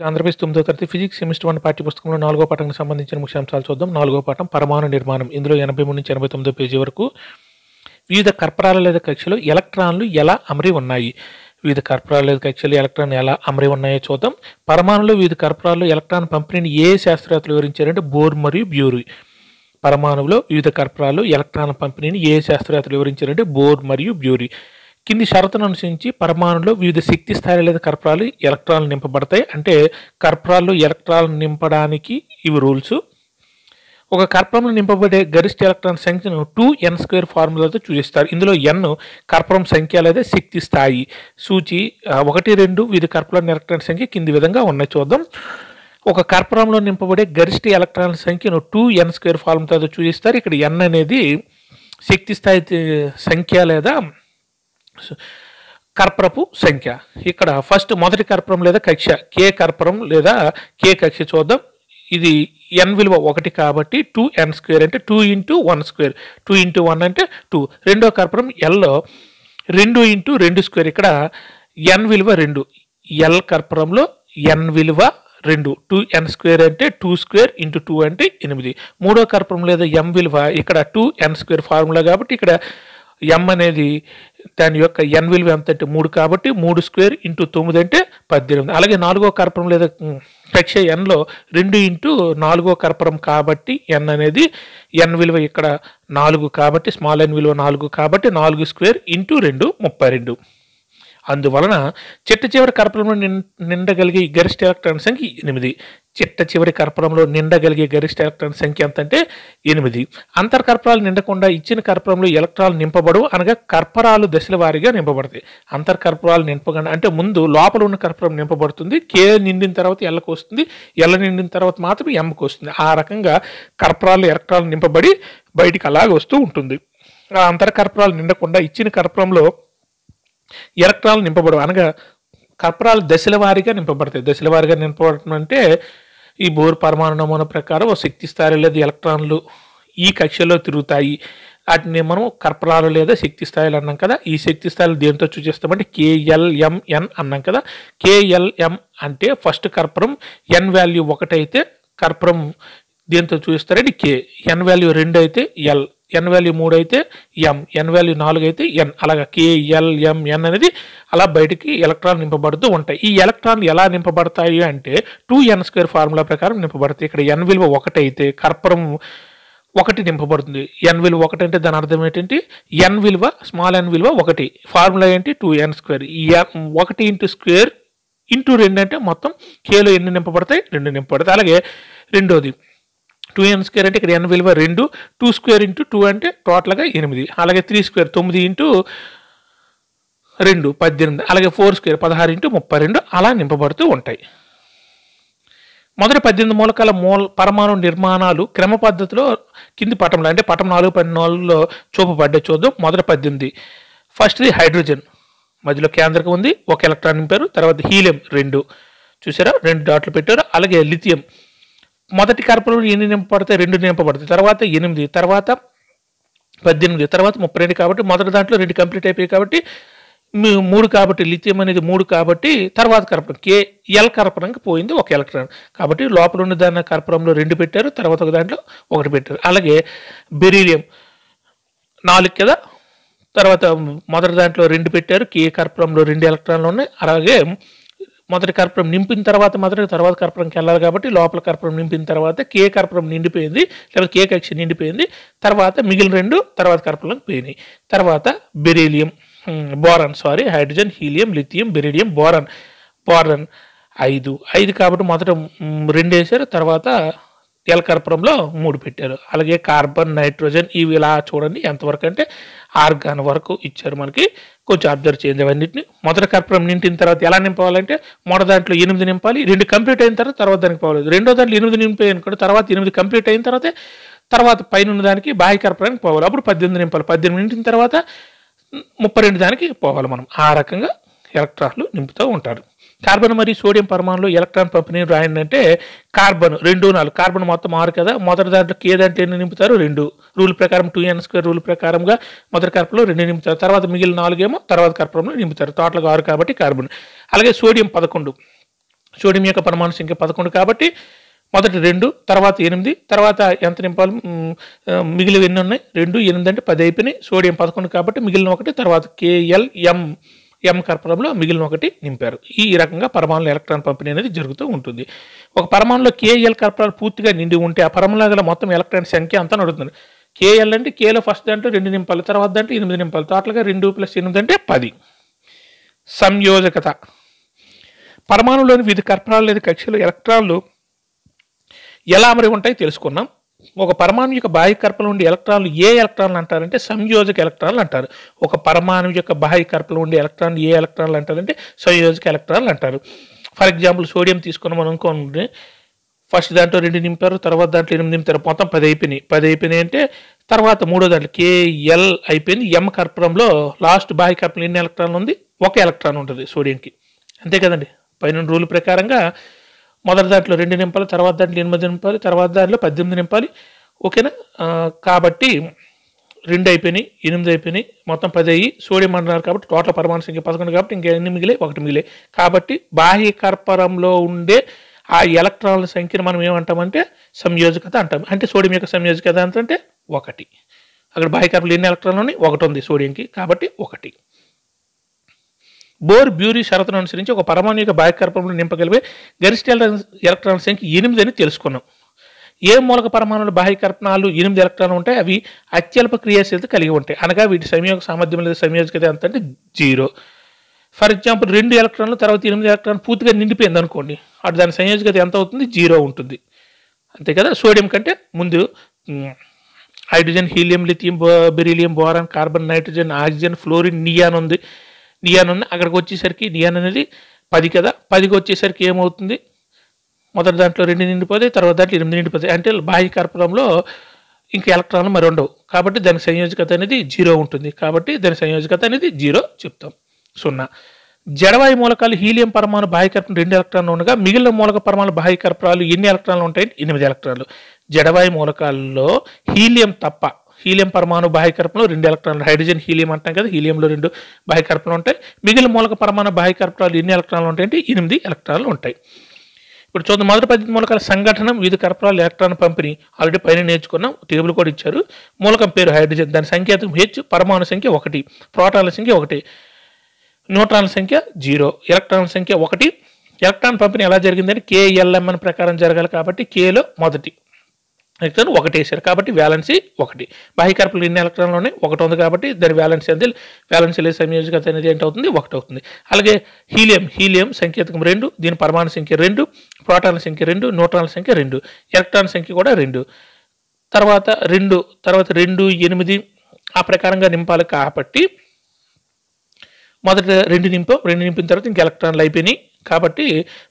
ఆంధ్రప్రదేశ్ 9వ తరగతి physics semester 1 పాఠ్యపుస్తకంలో 4వ పాఠానికి సంబంధించిన ముఖ్యాంశాలు చూద్దాం. 4వ పాఠం పరమాణు నిర్మాణం. ఇందులో 83 నుంచి 89 పేజీ వరకు వివిధ కర్పరాల లేదా కక్షలు ఎలక్ట్రాన్లు ఎలా అమరి ఉన్నాయి. వివిధ కర్పరాల లేదా కక్షలు ఎలక్ట్రాన్ ఎలా అమరి ఉన్నాయో చూద్దాం. పరమాణులో వివిధ కర్పరాల్లో ఎలక్ట్రాన్ పంపిణీని ఏ శాస్త్రవేత్తలు వివరించారంటే బోర్ మరియు బ్యూరీ. పరమాణువులో వివిధ కర్పరాలు ఎలక్ట్రాన్ పంపిణీని ఏ శాస్త్రవేత్తలు వివరించారంటే బోర్ మరియు బ్యూరీ. కింది షరతును అనుసరించి పరమాణులో వివిధ శక్తి స్థాయి లేదా కర్పరాలు ఎలక్ట్రాన్లు నింపబడతాయి. అంటే కర్పరాల్లో ఎలక్ట్రాన్లు నింపడానికి ఇవి రూల్స్. ఒక కర్పరంలో నింపబడే గరిష్ట ఎలక్ట్రాన్ సంఖ్యను 2n² ఫార్ములాతో సూచిస్తారు. ఇందులో n కర్పరం సంఖ్య లేదా శక్తి స్థాయి. సూచి 1, 2 వివిధ కర్పరాల ఎలక్ట్రాన్ సంఖ్య కింది విధంగా ఉన్నాయి. చూద్దాం. ఒక కర్పరంలో నింపబడే గరిష్ట ఎలక్ట్రాన్ సంఖ్యను 2n² ఫార్ములాతో సూచిస్తారు. ఇక్కడ n అనేది శక్తి స్థాయి సంఖ్య లేదా కర్పరపు సంఖ్య. ఇక్కడ ఫస్ట్ మొదటి కర్పరం లేదా కక్ష కే కర్పరం లేదా కే కక్ష చూద్దాం. ఇది n విలువ 1 కాబట్టి 2n² అంటే 2 × 1². 2 × 1 అంటే 2. రెండో కర్పరం ఎల్లో 2 × 2². ఇక్కడ n విలువ 2. ఎల్ కర్పరంలో n విలువ 2. 2n² అంటే 2² × 2 అంటే 8. మూడో కర్పరం లేదా m విలువ ఇక్కడ 2n² ఫార్ములా కాబట్టి ఇక్కడ m అనేది దాని యొక్క n విలువ ఎంత అంటే 3 కాబట్టి 3² × 9 అంటే 18. అలాగే నాలుగో కర్పరం లేదా కక్ష nలో 2 × 4వ కర్పరం కాబట్టి n అనేది n విలువ ఇక్కడ 4 కాబట్టి స్మాల్ n విలువ 4 కాబట్టి 4² × 2 32. అందువలన చిట్ట చివరి కర్పరంలో నిండగలిగే గరిష్ట ఎలక్ట్రాన్ సంఖ్య 8. చిట్ట చివరి కర్పరంలో నిండగలిగే గరిష్ట ఎలక్ట్రాన్ సంఖ్య ఎంత అంటే 8. అంతర్కర్పరాలు నిండకుండా ఇచ్చిన కర్పరంలో ఎలక్ట్రాన్లు నింపబడవు, అనగా కర్పరాలు దశల వారీగా నింపబడతాయి. అంతర్కర్పరాలు నింపకుండా అంటే ముందు లోపల ఉన్న కర్పరం నింపబడుతుంది, కే నిండిన తర్వాత ఎల్లకు వస్తుంది, ఎల్ నిండిన తర్వాత మాత్రమే ఎంకు వస్తుంది. ఆ రకంగా కర్పరాలు ఎలక్ట్రాన్లు నింపబడి బయటికి అలాగే వస్తూ ఉంటుంది. ఆ అంతర్కర్పరాలు నిండకుండా ఇచ్చిన కర్పరంలో ఎలక్ట్రాన్లు నింపబడవు, అనగా కర్పరాలు దశల వారీగా నింపబడతాయి. దశల వారీగా నింపబడటం అంటే ఈ బోర్ పరమాణు నమూనా ప్రకారం ఓ శక్తి స్థాయి లేదా ఎలక్ట్రాన్లు ఈ కక్షలో తిరుగుతాయి. వాటిని మనం కర్పరాలు లేదా శక్తి స్థాయిలు అన్నాం కదా. ఈ శక్తి స్థాయిలు దేంతో సూచిస్తామంటే KLMN అన్నాం కదా. KLM అంటే ఫస్ట్ కర్పరం n వాల్యూ 1 అయితే కర్పరం దేంతో చూపిస్తారంటే K, n వాల్యూ 2 అయితే L, n వాల్యూ 3 అయితే M, n వాల్యూ 4 అయితే N. అలాగా KLMN అనేది అలా బయటికి ఎలక్ట్రాన్ నింపబడుతూ ఉంటాయి. ఈ ఎలక్ట్రాన్లు ఎలా నింపబడతాయి అంటే 2n² ఫార్ములా ప్రకారం నింపబడతాయి. ఇక్కడ n విలువ 1 అయితే కర్పరం 1 నింపబడుతుంది. n విలువ 1 అంటే దాని అర్థం ఏంటంటే n విలువ స్మాల్ n విలువ 1. ఫార్ములా ఏంటి 2n². ఈ 1 × × 2 అంటే మొత్తం కేలో ఎన్ని నింపబడతాయి 2 నింపబడతాయి. అలాగే రెండోది 2n² అంటే ఇక్కడ n విలువ 2, 2² × 2 అంటే టోటల్గా 8. అలాగే 3² 9 × 2 18. అలాగే 4² 16 × 32 అలా నింపబడుతూ ఉంటాయి. మొదటి 18 మూలకాల పరమాణు నిర్మాణాలు క్రమ పద్ధతిలో కింది పటంలో అంటే పటం 4.4లో చూపబడ్డాయి. చూద్దాం. మొదటి 18 ఫస్ట్ది హైడ్రోజన్, మధ్యలో కేంద్రకం ఉంది, 1 ఎలక్ట్రాన్ నింపారు. తర్వాత హీలియం 2 చూసారా, 2 డాట్లు పెట్టారు. అలాగే లిథియం మొదటి కర్పరంలో ఎన్ని నింపబడతాయి 2 నింపబడతాయి. తర్వాత 8, తర్వాత 18, తర్వాత 32 కాబట్టి మొదటి దాంట్లో 2 కంప్లీట్ అయిపోయాయి కాబట్టి 3 కాబట్టి లిథియం అనేది 3 కాబట్టి తర్వాత కర్పరం ఎల్ కర్పరంకి పోయింది 1 ఎలక్ట్రాన్ కాబట్టి లోపల ఉన్న దాని కర్పరంలో 2 పెట్టారు, తర్వాత ఒక దాంట్లో 1 పెట్టారు. అలాగే బెరీలియం 4 కదా, తర్వాత మొదటి దాంట్లో 2 పెట్టారు, కే కర్పరంలో 2 ఎలక్ట్రాన్లు ఉన్నాయి. అలాగే మొదటి కర్పరం నింపిన తర్వాత కర్పరంకి వెళ్ళాలి కాబట్టి లోపల కర్పరం నింపిన తర్వాత కే కర్పరం నిండిపోయింది, లేదా కే కక్ష నిండిపోయింది. తర్వాత మిగిలిన 2 తర్వాత కర్పరంలోకి పోయినాయి. తర్వాత beryllium boron hydrogen, helium, lithium, beryllium, boron 5 కాబట్టి మొదట 2 వేశారు, తర్వాత ఎల్ కర్పరంలో 3 పెట్టారు. అలాగే కార్బన్, నైట్రోజన్ ఇవి ఇలా చూడండి ఎంతవరకు అంటే ఆర్గాన్ వరకు ఇచ్చారు మనకి. కొంచెం అబ్జర్వ్ చేయండి అవన్నింటిని. మొదటి కర్పరం నింపిన తర్వాత ఎలా నింపాలంటే మొదటి దాంట్లో 8 నింపాలి, 2 కంప్లీట్ అయిన తర్వాత దానికి పోవాలి. రెండో దాంట్లో 8 నింపాయి అనుకోండి, తర్వాత 8 కంప్లీట్ అయిన తర్వాత పైన ఉన్న దానికి బాహ్య కర్పరానికి పోవాలి. అప్పుడు 18 నింపాలి. 18 నింపిన తర్వాత 32 దానికి పోవాలి మనం. ఆ రకంగా ఎలక్ట్రాన్లు నింపుతూ ఉంటారు. కార్బన్ మరియు సోడియం పరమాణులో ఎలక్ట్రాన్ పంపిణీ రాయండి అంటే కార్బన్ 2, 4 కార్బన్ మొత్తం 6 కదా. మొదటి దాంట్లో కే దాంట్లో ఎన్ని నింపుతారు 2. రూల్ ప్రకారం 2n² రూల్ ప్రకారంగా మొదటి కర్పంలో 2 నింపుతారు. తర్వాత మిగిలిన 4 ఏమో తర్వాత కర్పంలో నింపుతారు. టోటల్గా 6 కాబట్టి కార్బన్. అలాగే సోడియం 11 సోడియం యొక్క పరమాణు సంఖ్య 11 కాబట్టి మొదటి 2, తర్వాత 8, తర్వాత ఎంత నింపాలి, మిగిలిన ఎన్ని ఉన్నాయి, 2, 8 అంటే 10 అయిపోయినాయి. సోడియం 11 కాబట్టి మిగిలిన 1, తర్వాత KLM కర్పూరంలో మిగిలిన 1 నింపారు. ఈ రకంగా పరమాణుల ఎలక్ట్రాన్ పంపిణీ అనేది జరుగుతూ ఉంటుంది. ఒక పరమాణులో KL కర్పూరాలు పూర్తిగా నిండి ఉంటే ఆ పరమాణులో గల మొత్తం ఎలక్ట్రాన్ సంఖ్య అంతా నడుతుంది. KL అంటే కేలో ఫస్ట్ దాంట్లో 2 నింపాలి, తర్వాత దాంట్లో 8 నింపాలి, టోటల్గా 2 + 8 అంటే 10. సంయోజకత. పరమాణులోని వివిధ కర్పూరాలు లేదా కక్షలు ఎలక్ట్రాన్లు ఎలా అమరి ఉంటాయి తెలుసుకున్నాం. ఒక పరమాణు యొక్క బాహ్య కర్పూరం ఉండే ఎలక్ట్రాన్లు ఏ ఎలక్ట్రాన్లు అంటారంటే సంయోజక ఎలక్ట్రాన్లు అంటారు. ఒక పరమాణు యొక్క బాహ్య కర్పూరం ఉండే ఎలక్ట్రాన్లు ఏ ఎలక్ట్రాన్లు అంటారంటే సంయోజక ఎలక్ట్రాన్లు అంటారు. ఫర్ ఎగ్జాంపుల్ సోడియం తీసుకున్నాం మనం అనుకోండి, ఫస్ట్ దాంట్లో 2 నింపారు, తర్వాత దాంట్లో 8 నింపారు, మొత్తం 10 అయిపోయినాయి. 10 అయిపోయినాయి అంటే తర్వాత మూడో దాంట్లో KL అయిపోయింది. M కర్పూరంలో లాస్ట్ బాహ్య కర్పూరం ఎన్ని ఎలక్ట్రాన్లు ఉంది, 1 ఎలక్ట్రాన్ ఉంటుంది సోడియంకి, అంతే కదండి. పైన రూల్ ప్రకారంగా మొదటి దాంట్లో 2 నింపాలి, తర్వాత దాంట్లో 8 నింపాలి, తర్వాత దాంట్లో 18 నింపాలి, ఓకేనా. కాబట్టి 2 అయిపోయినాయి, 8 అయిపోయినాయి, మొత్తం 10 అయ్యి సోడియం అంటున్నారు కాబట్టి టోటల్ పరమాణు సంఖ్య 11 కాబట్టి ఇంకా ఎన్ని మిగిలే, 1 మిగిలే. కాబట్టి బాహ్య కర్పూరంలో ఉండే ఆ ఎలక్ట్రాన్ల సంఖ్యను మనం ఏమంటామంటే సంయోజకత అంటాం. అంటే సోడియం యొక్క సంయోజకత ఎంత అంటే 1. అక్కడ బాహ్య కర్పూరంలో ఎన్ని ఎలక్ట్రాన్లు ఉన్నాయి, 1 ఉంది సోడియంకి, కాబట్టి 1. బోర్ బ్యూరీ షరతును అనుసరించి ఒక పరమాణు యొక్క బాహ్య కర్పూరంలో నింపగలిగే గరిష్ట ఎలక్ట్రాన్ల సంఖ్య 8 అని తెలుసుకున్నాం. ఏ మూలక పరమాణువుల బాహ్య కర్పణాలు 8 ఎలక్ట్రాన్లు ఉంటాయి, అవి అత్యల్ప క్రియాశీలత కలిగి ఉంటాయి. అనగా వీటి సంయోగ సామర్థ్యం లేదా సంయోజకత ఎంత అంటే 0. ఫర్ ఎగ్జాంపుల్ 2 ఎలక్ట్రాన్లు తర్వాత 8 ఎలక్ట్రాన్లు పూర్తిగా నిండిపోయింది అనుకోండి, అటు దాని సంయోజకత ఎంత అవుతుంది, 0 ఉంటుంది, అంతే కదా. సోడియం కంటే ముందు hydrogen, helium, lithium, beryllium, boron, carbon, nitrogen, oxygen, fluorine, neon ఉంది. అక్కడికి వచ్చేసరికి నియాన్ అనేది 10 కదా. 10కి వచ్చేసరికి ఏమవుతుంది, మొదటి దాంట్లో 2 నిండిపోతాయి, తర్వాత దాంట్లో 8 నిండిపోతాయి. అంటే బాహ్య కర్పూరంలో ఇంకా ఎలక్ట్రాన్లు మరి ఉండవు కాబట్టి దాని సంయోజకత అనేది 0 ఉంటుంది. కాబట్టి దాని సంయోజకత అనేది 0 చెప్తాం, 0. జడవాయు మూలకాలు హీలియం పరమాణు బాహ్య కర్పూరం 2 ఎలక్ట్రాన్లు ఉండగా మిగిలిన మూలక పరమాణు బాహ్య కర్పూరాలు ఎన్ని ఎలక్ట్రాన్లు ఉంటాయి, 8 ఎలక్ట్రాన్లు. జడవాయు మూలకాల్లో హీలియం తప్ప, హీలియం పరమాణు బాహ్య కర్పూరంలో 2 ఎలక్ట్రాన్లు, హైడ్రోజన్, హీలియం అంటాం కదా, హీలియంలో 2 బాహ్య కర్పూరాలు ఉంటాయి. మిగిలిన మూలక పరమాణు బాహ్య కర్పూరాలు ఎన్ని ఎలక్ట్రాన్లు ఉంటాయంటే 8 ఎలక్ట్రాన్లు ఉంటాయి. ఇప్పుడు చూద్దాం, మొదటి 10 మూలకాల సంఘటనం, వివిధ కర్పూరాలు ఎలక్ట్రాన్ పంపిణీ ఆల్రెడీ పైన నేర్చుకున్నాం, టేబుల్ కూడా ఇచ్చారు. మూలకం పేరు హైడ్రోజన్, దాని సంకేతం H, పరమాణు సంఖ్య 1, ప్రోటాన్ల సంఖ్య 1, న్యూట్రాన్ల సంఖ్య 0, ఎలక్ట్రాన్ల సంఖ్య 1. ఎలక్ట్రాన్ పంపిణీ ఎలా జరిగిందని KLM అని ప్రకారం జరగాలి కాబట్టి Kలో మొదటి ఎలక్ట్రాన్ 1 వేశారు కాబట్టి వ్యాలెన్సీ 1. బాహ్య కర్పూరంలో ఎన్ని ఎలక్ట్రాన్లు ఉన్నాయి, 1 ఉంది కాబట్టి దాని వ్యాలెన్సీ అనేది వ్యాలెన్సీ లేదా సంయోజకత అనేది ఏంటవుతుంది, 1 అవుతుంది. అలాగే హీలియం సంకేతకం 2, దీని పరమాణు సంఖ్య 2, ప్రోటాన్ల సంఖ్య 2, న్యూట్రాన్ల సంఖ్య 2, ఎలక్ట్రాన్ సంఖ్య కూడా 2. తర్వాత 2, 8 ఆ ప్రకారంగా నింపాలి కాబట్టి మొదట 2 నింపిన తర్వాత ఇంక ఎలక్ట్రాన్లు అయిపోయినాయి కాబట్టి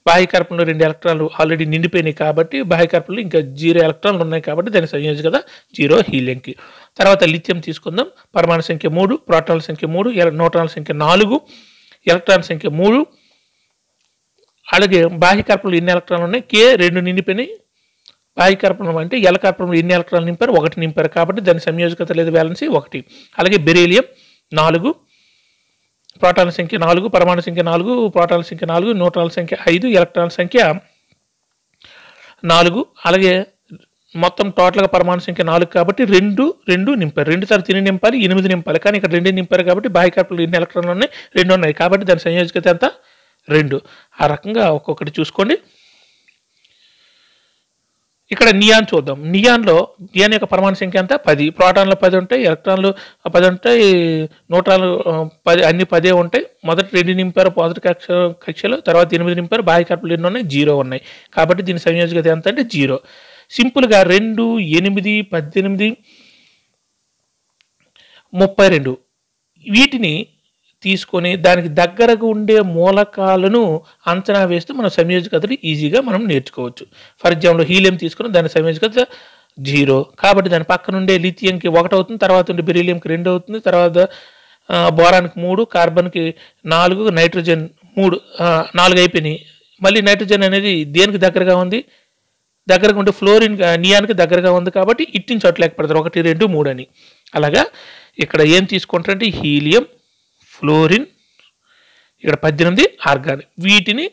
బాహ్య కర్పూరంలో 2 ఎలక్ట్రాన్లు ఆల్రెడీ నిండిపోయినాయి కాబట్టి బాహ్య కర్పూరంలో ఇంకా 0 ఎలక్ట్రాన్లు ఉన్నాయి కాబట్టి దాని సంయోజకత 0 హీలియంకి. తర్వాత లిథియం తీసుకుందాం, పరమాణు సంఖ్య 3, ప్రోటాన్ల సంఖ్య 3, న్యూట్రాన్ల సంఖ్య 4, ఎలక్ట్రాన్ సంఖ్య 3. అలాగే బాహ్య కర్పూరంలో ఎన్ని ఎలక్ట్రాన్లు ఉన్నాయి, K 2 నిండిపోయినాయి. బాహ్య కర్పూరం అంటే ఎల కర్పూరంలో ఎన్ని ఎలక్ట్రాన్లు నింపారు, 1 నింపారు కాబట్టి దాని సంయోజకత లేదా వ్యాలెన్సీ 1. అలాగే బెరీలియం 4, ప్రోటాన్ల సంఖ్య 4, పరమాణు సంఖ్య 4, ప్రోటాన్ల సంఖ్య 4, న్యూట్రాన్ల సంఖ్య 5, ఎలక్ట్రాన్ల సంఖ్య 4. అలాగే మొత్తం టోటల్గా పరమాణు సంఖ్య 4 కాబట్టి 2 నింపారు. 2 తర్వాత 8 నింపాలి, 8 నింపాలి, కానీ ఇక్కడ 2 నింపారు కాబట్టి బాహ్య కర్పూరంలో ఎన్ని ఎలక్ట్రాన్లు ఉన్నాయి, 2 ఉన్నాయి కాబట్టి దాని సంయోజకత ఎంత 2. ఆ రకంగా ఒక్కొక్కటి చూసుకోండి. ఇక్కడ నియాన్ చూద్దాం. నియాన్ యొక్క పరమాణు సంఖ్య ఎంత 10, ప్రోటాన్లు 10 ఉంటాయి, ఎలక్ట్రాన్లు 10 ఉంటాయి, న్యూట్రాన్లు 10, అన్ని 10 ఉంటాయి. మొదటి 2 నింపారు మొదటి కక్షలో, తర్వాత 8 నింపారు, బాహ్య కర్పూరాలు ఎన్ని ఉన్నాయి, 0 ఉన్నాయి కాబట్టి దీని సంయోజకత ఎంత అంటే 0. సింపుల్గా 2, 8, 18, 32 వీటిని తీసుకొని దానికి దగ్గరగా ఉండే మూలకాలను అంచనా వేస్తే మన సంయోజకతని ఈజీగా మనం నేర్చుకోవచ్చు. ఫర్ ఎగ్జాంపుల్ హీలియం తీసుకుని దాని సంయోజకత 0 కాబట్టి దాని పక్కన ఉండే లిథియంకి 1 అవుతుంది, తర్వాత ఉండే బెరీలియంకి 2 అవుతుంది, తర్వాత బోరాన్కి 3, కార్బన్కి 4, నైట్రోజన్ 3, 4 అయిపోయినాయి. మళ్ళీ నైట్రోజన్ అనేది దేనికి దగ్గరగా ఉంది, దగ్గరగా ఉంటే ఫ్లోరిన్ నియాన్కి దగ్గరగా ఉంది కాబట్టి ఇట్టిన చోట్ల లెక్క పెడతారు 1, 2, 3 అని. అలాగా ఇక్కడ ఏం తీసుకుంటారంటే హీలియం, ఫ్లోరిన్, ఇక్కడ 18 ఆర్గాన్, వీటిని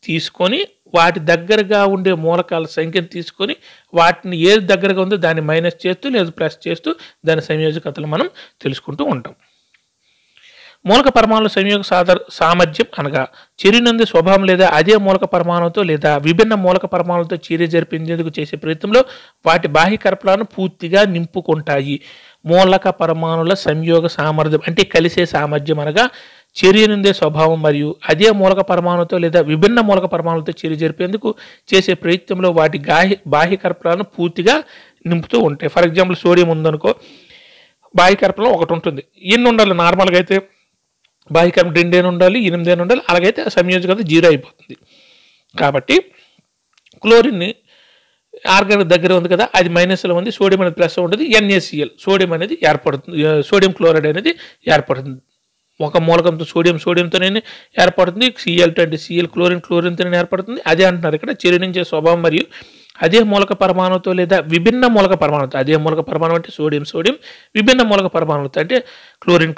తీసుకొని వాటి దగ్గరగా ఉండే మూలకాల సంఖ్యను తీసుకొని వాటిని ఏది దగ్గరగా ఉందో దాన్ని మైనస్ చేస్తూ లేదా ప్లస్ చేస్తూ దాని సంయోజకతలు మనం తెలుసుకుంటూ ఉంటాం. మూలక పరమాణుల సంయోగ సామర్థ్యం అనగా చర్యనందు స్వభావం లేదా అదే మూలక పరమాణువుతో లేదా విభిన్న మూలక పరమాణులతో చర్య జరిపించేందుకు చేసే ప్రయత్నంలో వాటి బాహ్య కర్పణాలను పూర్తిగా నింపుకుంటాయి. మూలక పరమాణుల సంయోగ సామర్థ్యం అంటే కలిసే సామర్థ్యం అనగా చర్యనుందే స్వభావం మరియు అదే మూలక పరమాణుతో లేదా విభిన్న మూలక పరమాణులతో చర్య జరిపేందుకు చేసే ప్రయత్నంలో వాటి బాహ్య కర్పణాలను పూర్తిగా నింపుతూ ఉంటాయి. ఫర్ ఎగ్జాంపుల్ సోడియం ఉందనుకో, బాహ్య కర్పణం ఒకటి ఉంటుంది. ఎన్ని ఉండాలి? నార్మల్గా అయితే బాహ్య కర్పణం 2 ఉండాలి, 8 ఉండాలి. అలాగైతే సంయోజకత 0 అయిపోతుంది. కాబట్టి క్లోరిన్ ఆర్గానిక్ దగ్గర ఉంది కదా, అది మైనస్లో ఉంది, సోడియం అనేది ప్లస్ ఉంటుంది, NaCl సోడియం అనేది ఏర్పడుతుంది, సోడియం క్లోరైడ్ అనేది ఏర్పడుతుంది. ఒక మూలకంతో సోడియంతోనే ఏర్పడుతుంది, Cl2 అంటే Cl క్లోరిన్తోనే ఏర్పడుతుంది. అదే అంటున్నారు ఇక్కడ చర్యనించే స్వభావం మరియు అదే మూలక పరమాణుతో లేదా విభిన్న మూలక పరమాణుతో, అదే మూలక పరమాణు అంటే సోడియం విభిన్న మూలక పరమాణుతో అంటే క్లోరిన్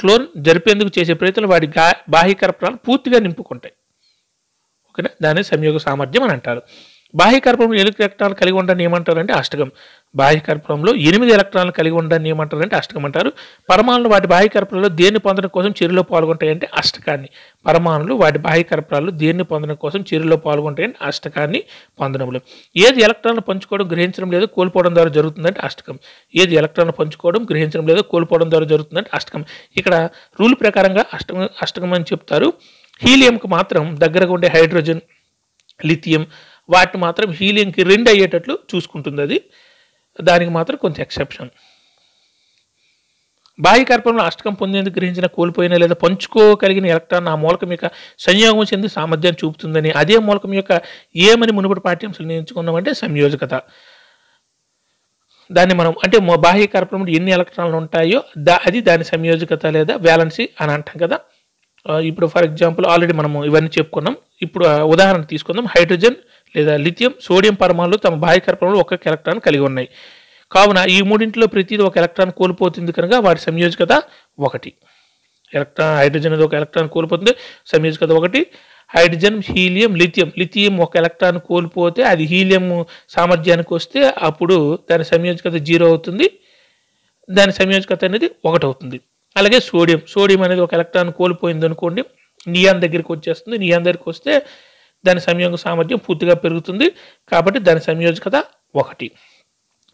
జరిపేందుకు చేసే ప్రయత్నాలు వాటి బాహ్య కర్పణాలు పూర్తిగా నింపుకుంటాయి. ఓకేనా, దాన్ని సంయోగ సామర్థ్యం అని అంటారు. బాహ్య కర్పణంలో 8 ఎలక్ట్రాన్లు కలిగి ఉండడాన్ని ఏమంటారంటే అష్టకం. బాహ్య కర్పణంలో 8 ఎలక్ట్రాన్లు కలిగి ఉండడాన్ని ఏమంటారంటే అష్టకం అంటారు. పరమాణులు వాటి బాహ్య కర్పణలో దేన్ని పొందడం కోసం చర్యలో పాల్గొంటాయంటే అష్టకాన్ని. పరమాణులు వాటి బాహ్య కర్పణాలు దేన్ని పొందడం కోసం చర్యలో పాల్గొంటాయంటే అష్టకాన్ని పొందడంలో. ఏది ఎలక్ట్రాన్లు పంచుకోవడం గ్రహించడం లేదా కోల్పోవడం ద్వారా జరుగుతుందంటే అష్టకం. ఏది ఎలక్ట్రాన్లు పంచుకోవడం గ్రహించడం లేదా కోల్పోవడం ద్వారా జరుగుతుందంటే అష్టకం. ఇక్కడ రూల్ ప్రకారంగా అష్టకం అని చెప్తారు. హీలియంకు మాత్రం దగ్గరగా ఉండే హైడ్రోజన్, లిథియం వాటిని మాత్రం హీలియంకి 2 అయ్యేటట్లు చూసుకుంటుంది. అది దానికి మాత్రం కొంచెం ఎక్సెప్షన్. బాహ్య కర్పణంలో అష్టకం పొందేందుకు గ్రహించిన కోల్పోయిన లేదా పంచుకోగలిగిన ఎలక్ట్రాన్ ఆ మూలకం యొక్క సంయోగం చెంది సామర్థ్యాన్ని చూపుతుందని, అదే మూలకం యొక్క ఏమని మునుపటి పాఠ్యాంశాలు నేర్చుకున్నామంటే సంయోజకత. దాన్ని మనం అంటే బాహ్య కర్పణంలో ఎన్ని ఎలక్ట్రాన్లు ఉంటాయో అది దాని సంయోజకత లేదా వ్యాలెన్సీ అని అంటాం కదా. ఇప్పుడు ఫర్ ఎగ్జాంపుల్ ఆల్రెడీ మనము ఇవన్నీ చెప్పుకున్నాం. ఇప్పుడు ఉదాహరణ తీసుకుందాం. హైడ్రోజన్ లేదా లిథియం, సోడియం పరమాణులు తమ బాహ్య కర్పణంలో ఒక్కొక్క ఎలక్ట్రాన్ కలిగి ఉన్నాయి. కావున ఈ మూడింటిలో ప్రతిదీ ఒక ఎలక్ట్రాన్ కోల్పోతుంది కనుక వాటి సంయోజకత 1. హైడ్రోజన్ అనేది ఒక ఎలక్ట్రాన్ కోల్పోతుంది, సంయోజకత 1. హైడ్రోజన్, హీలియం, లిథియం ఒక ఎలక్ట్రాన్ కోల్పోతే అది హీలియం సామర్థ్యానికి వస్తే అప్పుడు దాని సంయోజకత 0 అవుతుంది, దాని సంయోజకత అనేది 1 అవుతుంది. అలాగే సోడియం అనేది ఒక ఎలక్ట్రాన్ కోల్పోయింది అనుకోండి, నియాన్ దగ్గరికి వచ్చేస్తుంది. నియాన్ దగ్గరికి వస్తే దాని సంయోగ సామర్థ్యం పూర్తిగా పెరుగుతుంది, కాబట్టి దాని సంయోజకత 1.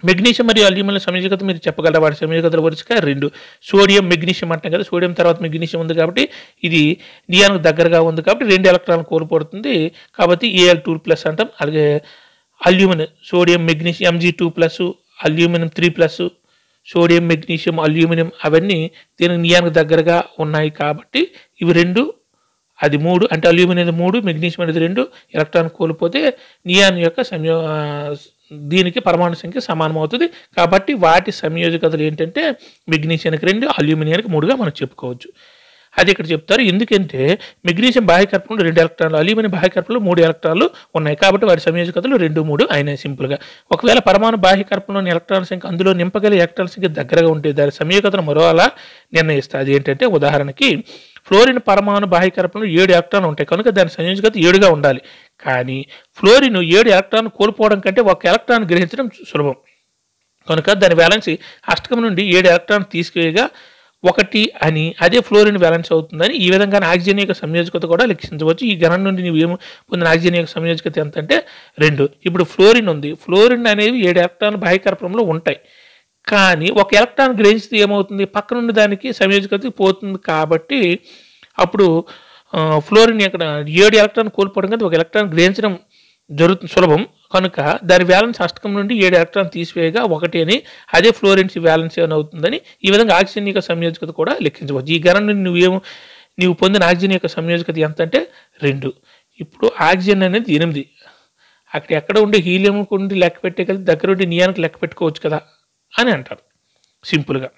మెగ్నీషియం మరియు అల్యూమినియం సంయోజకత మీరు చెప్పగలరా? వాటి సంయోజకతల వరుసగా 2. సోడియం, మెగ్నీషియం అంటాం కదా, సోడియం తర్వాత మెగ్నీషియం ఉంది కాబట్టి ఇది నియాన్కు దగ్గరగా ఉంది కాబట్టి 2 ఎలక్ట్రాన్లు కోల్పోతుంది, కాబట్టి Al2+ అంటాం. అలాగే aluminium, sodium, magnesium Mg2+, aluminium 3+, sodium, magnesium, aluminium అవన్నీ దీనికి నియాన్కు దగ్గరగా ఉన్నాయి కాబట్టి ఇవి 2, అది 3 అంటే అల్యూమినియం అనేది 3, మెగ్నీషియం అనేది 2 ఎలక్ట్రాన్ కోల్పోతే నియాన్ యొక్క దీనికి పరమాణు సంఖ్య సమానం అవుతుంది. కాబట్టి వాటి సంయోజకతలు ఏంటంటే మెగ్నీషియానికి 2, అల్యూమినియానికి 3గా మనం చెప్పుకోవచ్చు. అది ఇక్కడ చెప్తారు. ఎందుకంటే మెగ్నీషియం బాహ్య కర్పణంలో 2 ఎలక్ట్రాన్లు, అల్యూమినియం బాహ్య కర్పణంలో 3 ఎలక్ట్రాన్లు ఉన్నాయి కాబట్టి వాటి సంయోజకతలు 2, 3 అయినాయి సింపుల్గా. ఒకవేళ పరమాణు బాహ్య కర్పణంలోని ఎలక్ట్రాన్ సంఖ్య అందులో నింపగలిగే ఎలక్ట్రాన్ సంఖ్య దగ్గరగా ఉంటే దాని సంయోజకతను మరోలా నిర్ణయిస్తారు. అది ఏంటంటే ఉదాహరణకి ఫ్లోరిన్ పరమాణు బాహ్య కర్పణలో 7 ఎలక్ట్రాన్లు ఉంటాయి కనుక దాని సంయోజకత 7గా ఉండాలి. కానీ ఫ్లోరిన్ 7 ఎలక్ట్రాన్ కోల్పోవడం కంటే 1 ఎలక్ట్రాన్ గ్రహించడం సులభం కనుక దాని వ్యాలెన్సీ అష్టకం నుండి 7 ఎలక్ట్రాన్ తీసుకువేయగా 1 అని అదే ఫ్లోరిన్ వ్యాలెన్స్ అవుతుందని ఈ విధంగా ఆక్సిజన్ యొక్క సంయోజకత కూడా లెక్కించవచ్చు. ఈ గణన నుండి నీవు ఏమి పొందిన ఆక్సిజన్ యొక్క సంయోజకత ఎంత అంటే 2. ఇప్పుడు ఫ్లోరిన్ ఉంది, ఫ్లోరిన్ అనేవి 7 ఎలక్ట్రాన్లు బాహ్య కర్పణంలో ఉంటాయి, కానీ 1 ఎలక్ట్రాన్ గ్రహించితే ఏమవుతుంది, పక్క నుండి దానికి సంయోజకత పోతుంది. కాబట్టి అప్పుడు ఫ్లోరిన్ ఇక్కడ 7 ఎలక్ట్రాన్ కోల్పోవడం కదా 1 ఎలక్ట్రాన్ గ్రహించడం జరుగుతుంది సులభం కనుక దాని వ్యాలెన్స్ అష్టకం నుండి 7 ఎలక్ట్రాన్ తీసివేయగా 1 అని అదే ఫ్లోరిన్స్ వ్యాలెన్స్ ఏమైనా అవుతుందని ఈ విధంగా ఆక్సిజన్ యొక్క సంయోజకత కూడా లెక్కించవచ్చు. ఈ గణన నుండి నీవు పొందిన ఆక్సిజన్ యొక్క సంయోజకత ఎంత అంటే 2. ఇప్పుడు ఆక్సిజన్ అనేది 8, అక్కడ ఎక్కడ ఉండే హీలియంకు ఉండి లెక్క పెట్టే కదా దగ్గర ఉండి నియానికి లెక్క పెట్టుకోవచ్చు కదా అని అంటారు సింపుల్గా.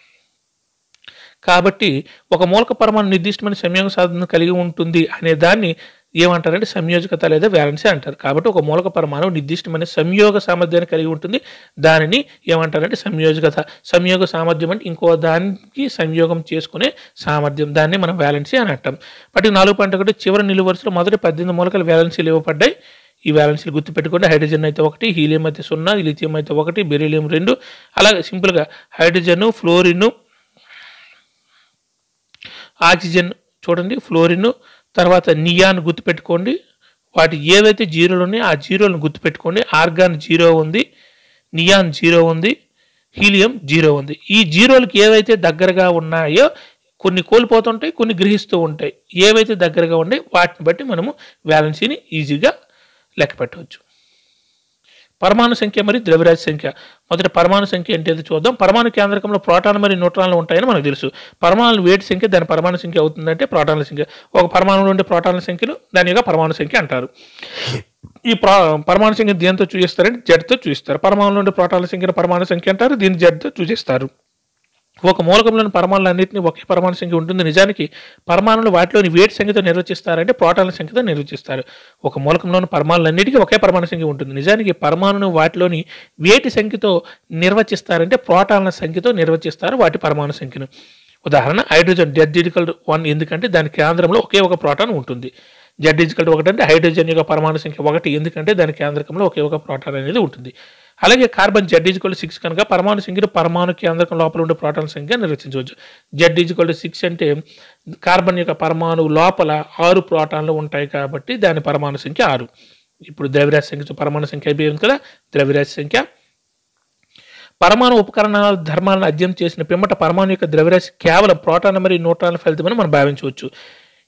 కాబట్టి ఒక మూలక పరమాణు నిర్దిష్టమైన సంయోగ సాధన కలిగి ఉంటుంది అనే దాన్ని ఏమంటారంటే సంయోజకత లేదా వ్యాలెన్సీ అంటారు. కాబట్టి ఒక మూలక పరమాణువు నిర్దిష్టమైన సంయోగ సామర్థ్యాన్ని కలిగి ఉంటుంది. దానిని ఏమంటారంటే సంయోజకత. సంయోగ సామర్థ్యం అంటే ఇంకో దానికి సంయోగం చేసుకునే సామర్థ్యం, దాన్ని మనం వ్యాలెన్సీ అని అంటాం. పట్టిక 4.1 చివరి నిలువు వరుసలో మొదటి 18 మూలకాల వ్యాలెన్సీలు ఇవ్వబడ్డాయి. ఈ వ్యాలెన్సీలు గుర్తుపెట్టుకోండి. హైడ్రోజన్ అయితే 1, హీలియం అయితే 0, లిథియం అయితే 1, బెరీలియం 2. అలాగే సింపుల్గా హైడ్రోజన్, ఫ్లోరిన్, ఆక్సిజన్ చూడండి, ఫ్లోరిన్, తర్వాత నియాన్ గుర్తుపెట్టుకోండి. వాటి ఏవైతే జీరోలు ఉన్నాయో ఆ జీరోలను గుర్తుపెట్టుకోండి. ఆర్గాన్ 0 ఉంది, నియాన్ 0 ఉంది, హీలియం 0 ఉంది. ఈ జీరోలకు ఏవైతే దగ్గరగా ఉన్నాయో కొన్ని కోల్పోతుంటాయి, కొన్ని గ్రహిస్తూ ఉంటాయి. ఏవైతే దగ్గరగా ఉన్నాయి వాటిని బట్టి మనము వ్యాలెన్సీని ఈజీగా లెక్క పెట్టవచ్చు. పరమాణు సంఖ్య మరియు ద్రవ్యరాశి సంఖ్య. మొదట పరమాణు సంఖ్య ఏంటో చూద్దాం. పరమాణు కేంద్రకంలో ప్రోటాన్ మరియు న్యూట్రాన్లు ఉంటాయని మనకు తెలుసు. పరమాణుల వేటి సంఖ్య దాని పరమాణు సంఖ్య అవుతుందంటే ప్రోటాన్ల సంఖ్య. ఒక పరమాణువులో ఉండే ప్రోటాన్ల సంఖ్యను దాని యొక్క పరమాణు సంఖ్య అంటారు. ఈ పరమాణు సంఖ్య దేంతో సూచిస్తారంటే జెడ్తో సూచిస్తారు. పరమాణువులో ఉండే ప్రోటాన్ల సంఖ్యను పరమాణు సంఖ్య అంటారు. దీన్ని జెడ్తో సూచిస్తారు. ఒక మూలకంలోని పరమాణులన్నింటినీ ఒకే పరమాణు సంఖ్య ఉంటుంది. నిజానికి పరమాణులు వాటిలోని వేటి సంఖ్యతో నిర్వచిస్తారంటే ప్రోటాన్ల సంఖ్యతో నిర్వచిస్తారు. ఒక మూలకంలోని పరమాణులన్నిటికీ ఒకే పరమాణు సంఖ్య ఉంటుంది. నిజానికి పరమాణును వాటిలోని వేటి సంఖ్యతో నిర్వచిస్తారంటే ప్రోటాన్ల సంఖ్యతో నిర్వచిస్తారు వాటి పరమాణు సంఖ్యను. ఉదాహరణ హైడ్రోజన్ Z=1 ఎందుకంటే దాని కేంద్రంలో ఒకే ఒక ప్రోటాన్ ఉంటుంది. Z=1 అంటే హైడ్రోజన్ యొక్క పరమాణు సంఖ్య 1 ఎందుకంటే దాని కేంద్రకంలో ఒకే ఒక ప్రోటాన్ అనేది ఉంటుంది. అలాగే కార్బన్ Z=6 కనుక పరమాణు సంఖ్యను పరమాణు కేంద్రకం లోపల ఉండే ప్రోటాన్ సంఖ్య నిర్వచించవచ్చు. Z=6 అంటే కార్బన్ యొక్క పరమాణు లోపల 6 ప్రోటాన్లు ఉంటాయి కాబట్టి దాని పరమాణు సంఖ్య 6. ఇప్పుడు ద్రవ్యరాశి సంఖ్య పరమాణు సంఖ్య అయిపోయింది కదా. ద్రవ్యరాశి సంఖ్య పరమాణు ఉపకరణాల ధర్మాలను అధ్యయనం చేసిన పిమ్మట పరమాణు యొక్క ద్రవ్యరాశి కేవలం ప్రోటాన్ మరియు న్యూట్రాన్ల ఫలితమని మనం భావించవచ్చు.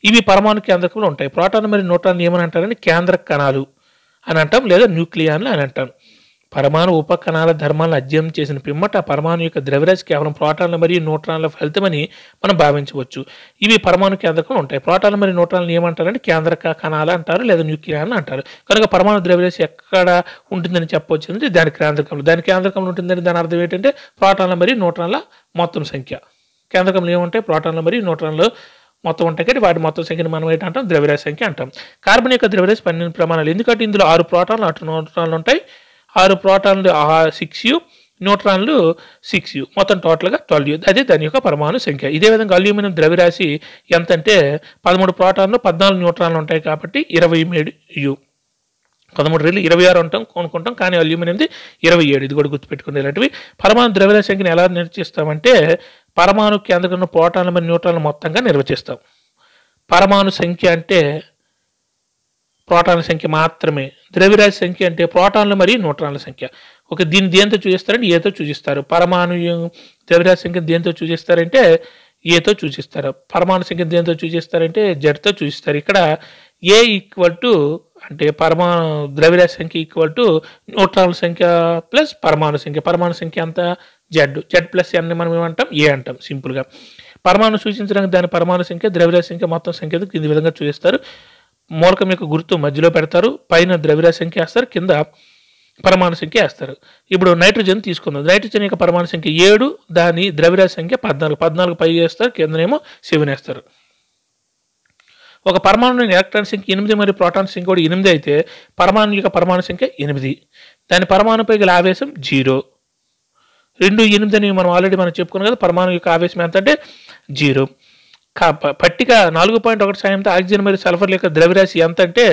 ఇవి పరమాణు కేంద్రకంలో ఉంటాయి. ప్రోటాన్ మరియు న్యూట్రాన్లు ఏమని అంటారని కేంద్ర కణాలు అని అంటాం లేదా న్యూక్లియాన్లు అని అంటాం. పరమాణు ఉపకణాల ధర్మాలను అధ్యయనం చేసిన పిమ్మట పరమాణు యొక్క ద్రవ్యరాశి కేవలం ప్రోటాన్ల మరియు న్యూట్రాన్ల ఫలితమని మనం భావించవచ్చు. ఇవి పరమాణు కేంద్రకంలో ఉంటాయి. ప్రోటాన్లు మరియు న్యూట్రాన్లు ఏమంటారంటే కేంద్రక కణాలు అంటారు లేదా న్యూక్లియాన్లు అంటారు. కనుక పరమాణు ద్రవ్యరాశి ఎక్కడ ఉంటుందని చెప్పవచ్చు అంటే దాని కేంద్రకంలో. దాని కేంద్రకంలో ఉంటుందని దాని అర్థం ఏంటంటే ప్రోటాన్ల మరియు న్యూట్రాన్ల మొత్తం సంఖ్య. కేంద్రకంలో ఏముంటాయి ప్రోటాన్లు మరియు న్యూట్రాన్లు మొత్తం ఉంటాయి కాబట్టి వాటి మొత్తం సంఖ్యను మనం ఏంటంటాం ద్రవ్యరాశి సంఖ్య అంటాం. కార్బన్ యొక్క ద్రవ్యరాశి 12 ప్రమాణాలు. ఎందుకంటే ఇందులో 6 ప్రోటాన్లు 8 న్యూట్రాన్లు ఉంటాయి. 6 ప్రోటాన్లు 6U, న్యూట్రాన్లు 6U, మొత్తం టోటల్గా 12U. అదే దాని యొక్క పరమాణు సంఖ్య. ఇదే విధంగా అల్యూమినియం ద్రవ్యరాశి ఎంత అంటే 13 ప్రోటాన్లు 14 న్యూట్రాన్లు ఉంటాయి కాబట్టి 27U. 13 26 ఉంటాం కొనుక్కుంటాం కానీ అల్యూమినియంది 27. ఇది కూడా గుర్తుపెట్టుకునే ఇలాంటివి. పరమాణు ద్రవ్యరాశి సంఖ్యను ఎలా నిర్వచిస్తామంటే పరమాణు కేంద్రంలో ప్రోటాన్లు మరియు న్యూట్రాన్లు మొత్తంగా నిర్వచిస్తాం. పరమాణు సంఖ్య అంటే ప్రోటాన్ల సంఖ్య మాత్రమే. ద్రవ్యరాశి సంఖ్య అంటే ప్రోటాన్లు మరియు న్యూట్రాన్ల సంఖ్య. దీన్ని దేంతో సూచిస్తారంటే ఏతో సూచిస్తారు. పరమాణు ద్రవ్యరాశి సంఖ్య దేంతో సూచిస్తారంటే ఏతో సూచిస్తారు. పరమాణు సంఖ్య దేంతో సూచిస్తారంటే జెడ్తో సూచిస్తారు. ఇక్కడ ఏ ఈక్వల్ టు అంటే పరమాణు ద్రవ్యరాశి సంఖ్య ఈక్వల్ టు న్యూట్రాన్ల సంఖ్య ప్లస్ పరమాణు సంఖ్య. పరమాణు సంఖ్య అంతా Z+N మనం ఏమంటాం ఏ అంటాం సింపుల్గా. పరమాణు సూచించడానికి దాని పరమాణు సంఖ్య ద్రవ్యరాశి సంఖ్య మొత్తం సంఖ్యతో కింది విధంగా చూపిస్తారు. మూలకం యొక్క గుర్తు మధ్యలో పెడతారు, పైన ద్రవ్యరాశి సంఖ్య వేస్తారు, కింద పరమాణు సంఖ్య వేస్తారు. ఇప్పుడు నైట్రోజన్ తీసుకుందాం. నైట్రోజన్ యొక్క పరమాణు సంఖ్య 7, దాని ద్రవ్యరాశి సంఖ్య 14. 14 పై వేస్తారు, కిందనేమో 7 వేస్తారు. ఒక పరమాణుని ఎలక్ట్రాన్ సంఖ్య 8 మరియు ప్రోటాన్ సంఖ్య కూడా 8 అయితే పరమాణు యొక్క పరమాణు సంఖ్య 8. దాని పరమాణుపై గల ఆవేశం 0. 2, 8 అని మనం చెప్పుకున్నాం కదా. పరమాణు యొక్క ఆవేశం ఎంత అంటే 0. పట్టిక 4.1 సాయంతో ఆక్సిజన్ మరియు సల్ఫర్ యొక్క ద్రవ్యరాశి ఎంత అంటే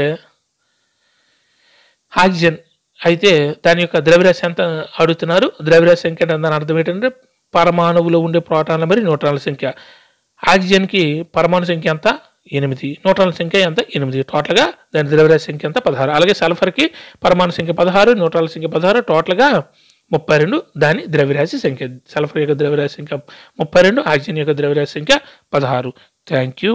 ఆక్సిజన్ అయితే దాని యొక్క ద్రవ్యరాశి ఎంత అడుగుతున్నారు. ద్రవ్యరాశి సంఖ్య అంటే దాని అర్థం ఏంటంటే పరమాణువులో ఉండే ప్రోటాన్ల మరియు న్యూట్రాన్ల సంఖ్య. ఆక్సిజన్కి పరమాణు సంఖ్య ఎంత 8, న్యూట్రాన్ల సంఖ్య ఎంత 8. టోటల్గా దాని ద్రవ్యరాశి సంఖ్య ఎంత 16. అలాగే సల్ఫర్కి పరమాణు సంఖ్య 16, న్యూట్రాన్ల సంఖ్య 16, టోటల్గా 32 దాని ద్రవ్యరాశి సంఖ్య. సల్ఫర్ యొక్క ద్రవ్యరాశి సంఖ్య 32, ఆక్సిజన్ యొక్క ద్రవ్యరాశి సంఖ్య 16. Thank you.